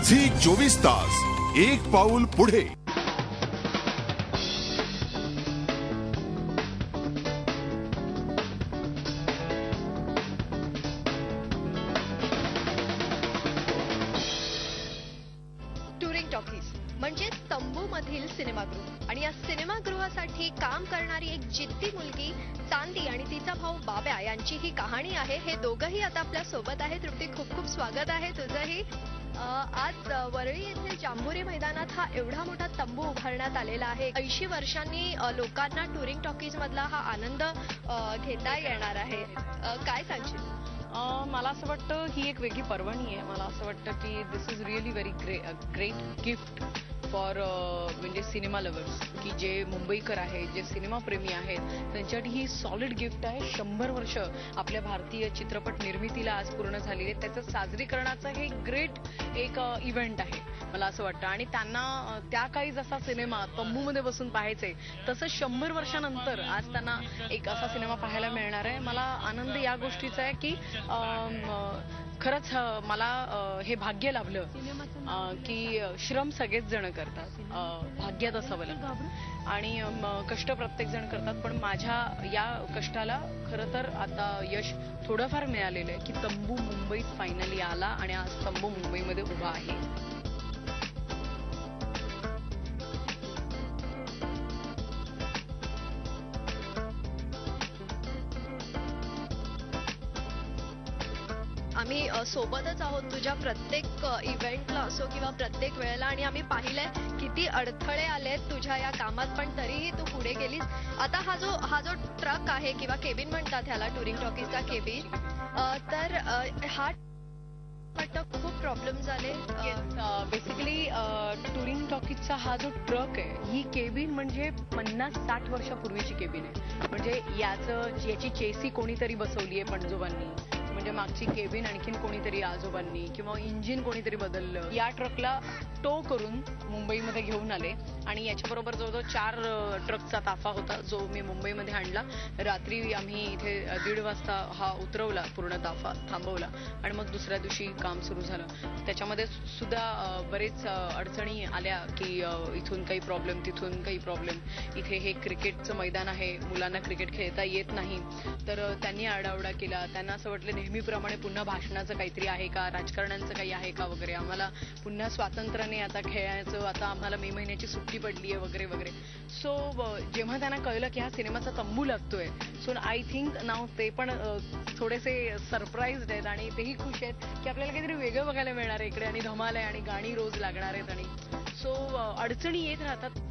Zee 24 तास एक पाऊल पुढे. टुरिंग टॉकीज म्हणजे तंबूमधील सिनेमागृह आणि या सिनेमागृहासाठी काम करणारी एक जिद्दी मुलगी चांदी आणि तिचा भाऊ बाब्या यांची ही कहाणी आहे. हे दोघंही आता आपल्या सोबत आहेत. तृप्ती, खूप खूप स्वागत आहे तुझंही. आज वरळी येथील जांभुरी मैदानात हा एवढा मोठा तंबू उभारण्यात आलेला आहे. 80 वर्षांनी लोकांना टुरिंग टॉकीज मधला हा आनंद घेता येणार आहे. काय सांगशील? मला असं वाटतं ही एक वेगळी पर्वणी आहे. मला असं वाटतं की this is really very great gift for म्हणजे सिनेमा लवर्स, की जे मुंबईकर आहेत, जे सिनेमाप्रेमी आहेत, त्यांच्यासाठी ही सॉलिड गिफ्ट आहे. 100 वर्ष आपल्या भारतीय चित्रपट निर्मितीला आज पूर्ण झालेली आहे. त्याचं साजरीकरणाचं हे ग्रेट एक इव्हेंट आहे मला असं वाटतं. आणि त्यांना त्या काळी जसा सिनेमा तंबूमध्ये बसून पाहायचे, तसं 100 वर्षानंतर आज त्यांना एक असा सिनेमा पाहायला मिळणार आहे. मला आनंद या गोष्टीचा आहे की खरंच मला हे भाग्य लाभलं की श्रम सगळेच जण करतात, भाग्यात असावं लागतं आणि कष्ट प्रत्येक जण करतात. पण माझ्या या कष्टाला खरं तर आता यश थोडंफार मिळालेलं आहे की तंबू मुंबईत फायनली आला आणि आज तंबू मुंबईमध्ये उभा आहे. आम्ही सोबतच आहोत तुझ्या प्रत्येक इव्हेंटला असो किंवा प्रत्येक वेळेला, आणि आम्ही पाहिलंय किती अडथळे आलेत तुझ्या या कामात, पण तरीही तू पुढे गेलीस. आता हा जो ट्रक आहे किंवा केबिन म्हणतात ह्याला, टुरिंग टॉकीजचा केबिन, तर हा वाटतं खूप प्रॉब्लेम झाले. बेसिकली टुरिंग टॉकीजचा हा जो ट्रक आहे, ही केबिन म्हणजे 50-60 वर्षापूर्वीची केबिन आहे. म्हणजे याची चेसी कोणीतरी बसवली आहे पणजोबांनी, म्हणजे मागची केबिन आणखीन कोणीतरी आजोबांनी किंवा इंजिन कोणीतरी बदललं. या ट्रकला टो करून मुंबईमध्ये घेऊन आले आणि याच्याबरोबर जवळजवळ 4 ट्रकचा ताफा होता जो मी मुंबईमध्ये आणला. रात्री आम्ही इथे 1:30 वाजता हा उतरवला, पूर्ण ताफा थांबवला आणि मग दुसऱ्या दिवशी काम सुरू झालं. त्याच्यामध्ये सुद्धा बरेच अडचणी आल्या की इथून काही प्रॉब्लेम, तिथून काही प्रॉब्लेम. इथे हे क्रिकेटचं मैदान आहे, मुलांना क्रिकेट खेळता येत नाही, तर त्यांनी आरडाओरडा केला. त्यांना असं वाटलं नेहमीप्रमाणे पुन्हा भाषणाचं काहीतरी आहे का, राजकारण्यांचं काही आहे का वगैरे, आम्हाला पुन्हा स्वातंत्र्याने आता खेळायचं, आता आम्हाला मे महिन्याची सुट्टी पडली आहे वगैरे वगैरे. सो जेव्हा त्यांना कळलं की हा सिनेमाचा तंबू लागतोय, सो आय थिंक नाव ते पण थोडेसे सरप्राईज्ड आहेत आणि तेही खुश आहेत की आपल्याला काहीतरी वेगळं बघायला मिळणार आहे इकडे, आणि धमाल आहे आणि गाणी रोज लागणार आहेत. आणि सो अडचणी येत राहतात.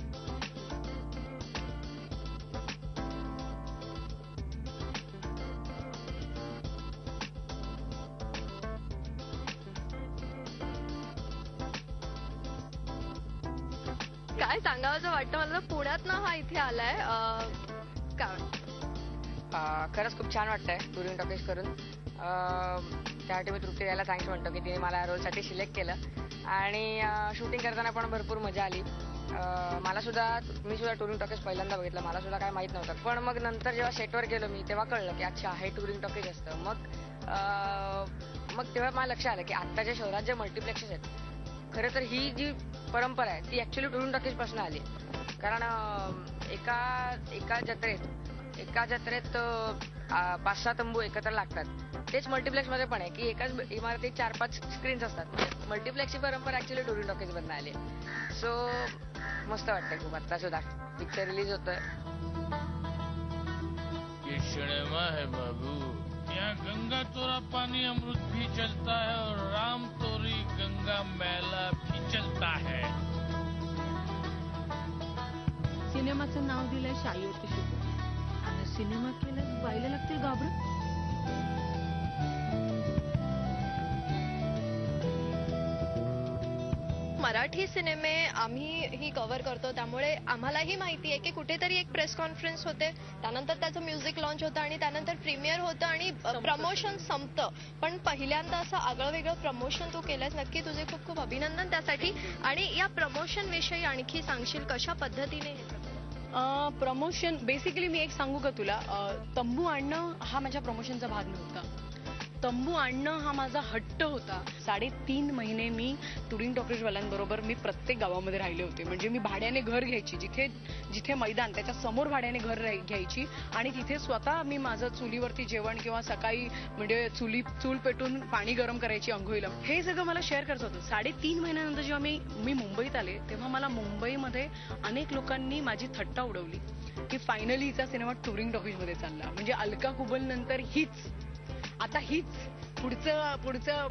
काय सांगावं वाटतं मला, पुण्यात ना हा इथे आलाय, काय खरंच खूप छान वाटतंय टुरिंग टॉकीज करून. त्यासाठी मी तृप्ती यायला थँक्स म्हणतो की तिने मला रोलसाठी सिलेक्ट केलं आणि शूटिंग करताना पण भरपूर मजा आली. मी सुद्धा टुरिंग टॉकीज पहिल्यांदा बघितलं, मला सुद्धा काय माहीत नव्हतं. पण मग नंतर जेव्हा सेटवर गेलो मी, तेव्हा कळलं की अच्छा हे टुरिंग टॉकीज असतं. मग तेव्हा मला लक्षात आलं की आत्ताच्या शहरात जे मल्टिप्लेक्सेस आहेत, खरं तर ही जी परंपरा आहे ती ऍक्च्युली टुरिंग टॉकीज पासून आली. कारण एका जत्रेत 5-6 तंबू एकत्र लागतात. तेच मल्टिप्लेक्स मध्ये पण आहे की एकाच इमारतीत 4-5 स्क्रीन्स असतात. मल्टिप्लेक्सची परंपरा ऍक्च्युली टुरिंग टॉकीज मधून आली. सो मस्त वाटतंय खूप. आता सुद्धा पिक्चर रिलीज होतोय. ये सिनेमा है बाबू, यहाँ गंगा तोरा पानी अमृत भी चलता है और राम तोरी गंगा मैला भी चलता है. सिनेमाचं नाव दिलंय शाहीवरती शुभ, आणि सिनेमा केलं व्हायला लागतील घाबरत. मराठी सिनेमे आम्ही कव्हर करतो, त्यामुळे आम्हालाही माहिती आहे की कुठेतरी एक प्रेस कॉन्फरन्स होते, त्यानंतर त्याचं म्युझिक लॉन्च होतं आणि त्यानंतर प्रीमियर होतं आणि प्रमोशन संपतं. पण पहिल्यांदा असं आगळं वेगळं प्रमोशन तू केलंस, नक्की तुझे खूप खूप अभिनंदन त्यासाठी. आणि या प्रमोशन विषयी आणखी सांगशील, कशा पद्धतीने? प्रमोशन बेसिकली मी एक सांगू का तुला, तंबू आणणं हा माझ्या प्रमोशनचा भाग नव्हता. तंबू आणणं हा माझा हट्ट होता. 3.5 महिने मी टुरिंग टॉकीजवाल्यांबरोबर मी प्रत्येक गावामध्ये राहिले होते. म्हणजे मी भाड्याने घर घ्यायची, जिथे जिथे मैदान त्याच्या समोर भाड्याने घर घ्यायची आणि तिथे स्वतः मी माझं चुलीवरती जेवण किंवा सकाळी म्हणजे चूल पेटून पाणी गरम करायची अंघोळीला. हे सगळं मला शेअर करायचं होतं. 3.5 महिन्यानंतर जेव्हा मी मुंबईत आले तेव्हा मला मुंबईमध्ये अनेक लोकांनी माझी थट्टा उडवली की फायनली हिचा सिनेमा टुरिंग टॉकीजमध्ये चालला. म्हणजे अलका कुबल नंतर आता हीच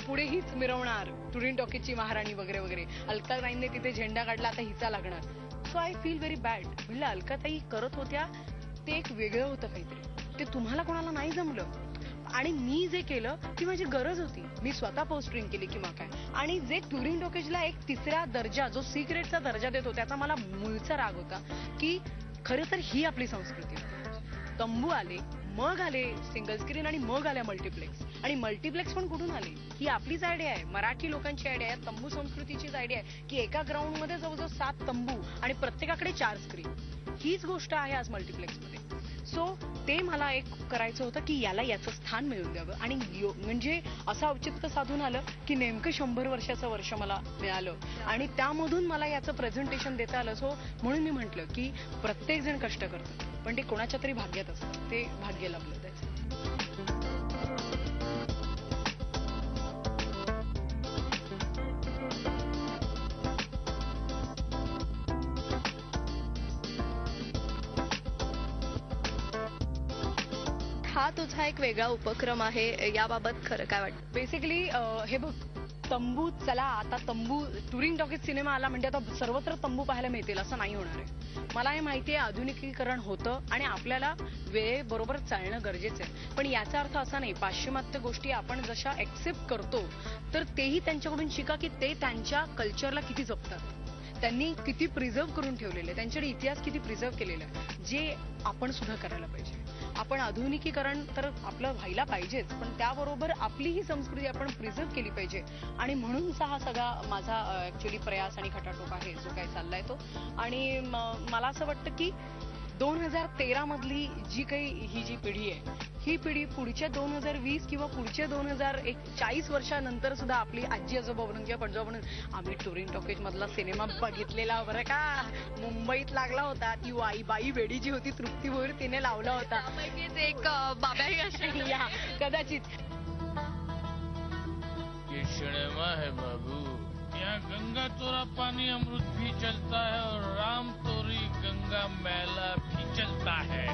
पुढे हीच मिरवणार टुरिंग टॉकीजची महाराणी वगैरे वगैरे. अलकाताईंनी तिथे झेंडा काढला, आता हिचा लागणार. So I feel very bad. म्हणलं अलकाताई करत होत्या ते एक वेगळं होतं काहीतरी, ते तुम्हाला कोणाला नाही जमलं. आणि मी जे केलं ती माझी गरज होती. मी स्वतः पोस्टरिंग केली किंवा काय. आणि जे टुरिंग टॉकीजला एक तिसरा दर्जा, जो सिक्रेटचा दर्जा देतो, त्याचा मला मूळचा राग होता की खरं तर ही आपली संस्कृती. तंबू आले, मग आले सिंगल स्क्रीन आणि मग आल्या मल्टिप्लेक्स. आणि मल्टिप्लेक्स पण कुठून आले? ही आपलीच आयडिया आहे, मराठी लोकांची आयडिया आहे, तंबू संस्कृतीचीच आयडिया आहे की एका ग्राउंड मध्ये जवळजवळ 7 तंबू आणि प्रत्येकाकडे 4 स्क्रीन. हीच गोष्ट आहे आज मल्टिप्लेक्स मध्ये. सो ते मला एक करायचं होतं की याला याचं स्थान मिळून द्यावं. आणि म्हणजे असं औचित्य साधून आलं की नेमकं 100 वर्षाचं वर्ष मला मिळालं आणि त्यामधून मला याचं प्रेझेंटेशन देता आलं. सो म्हणून मी म्हटलं की प्रत्येक जण कष्ट करतं, पण ते कोणाच्या तरी भाग्यात असतं, ते भाग्य लाभलं त्याचं. हा तुझा एक वेगळा उपक्रम आहे, याबाबत खरं काय वाटतं? बेसिकली हे बघ, तंबू चला आता तंबू टुरिंग टॉकीज सिनेमा आला म्हणजे आता सर्वत्र तंबू पाहायला मिळतील असं नाही होणार आहे. मला हे माहिती आहे आधुनिकीकरण होतं आणि आपल्याला वेळेबरोबर चालणं गरजेचं आहे. पण याचा अर्थ असा नाही पाश्चिमात्य गोष्टी आपण जशा ऍक्सेप्ट करतो तर तेही त्यांच्याकडून शिका की ते त्यांच्या कल्चरला किती जपतात, त्यांनी किती प्रिझर्व करून ठेवलेले, त्यांच्याकडे इतिहास किती प्रिझर्व केलेला आहे, जे आपण सुद्धा करायला पाहिजे. आपण आधुनिकीकरण तर आपलं व्हायला पाहिजेच, पण त्याबरोबर आपली ही संस्कृती आपण प्रिझर्व केली पाहिजे. आणि म्हणूनचा हा सगळा माझा ऍक्च्युली प्रयास आणि खटाटोप आहे जो काय चाललाय तो. आणि मला असं वाटतं की 2013 मधली जी काही ही जी पिढी आहे, ही पिढी पुढच्या 2020 किंवा पुढच्या 2040 वर्षानंतर सुद्धा आपली आजी आजोबा म्हणून किंवा पणजोबा म्हणून आम्ही टुरिंग टॉकीज मधला सिनेमा बघितलेला बरं का, मुंबईत लागला होता, ती बाई वेडी जी होती तृप्ती भोईर तिने लावला होता, त्यापैकीच एक बाब्याही असेल. या कदाचित. ये सिनेमा है बाबू, यहाँ गंगा तोरा पानी अमृत भी चलता है और राम तोरी गंगा मैला भी चलता है.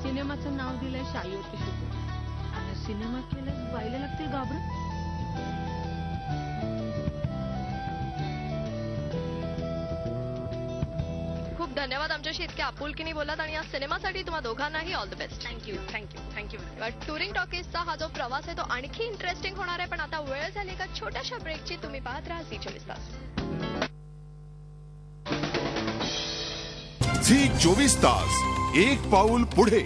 सिनेमाचं नाव दिलंय शायोती शुभ आणि सिनेमा केलं व्हायला लागतील घाबरत. खूप धन्यवाद आमच्याशी इतक्या आपुलकीने बोललात आणि या सिनेमासाठी तुम्हा दोघांनाही all the best. Thank you thank you thank you. Touring टॉकीजचा हा जो प्रवास आहे तो आणखी इंटरेस्टिंग होणार आहे. पण आता वेळ झाली एका छोट्याशा ब्रेकची. तुम्ही पाहत राहा झी 24 तास. झी 24 तास, एक पाऊल पुढे.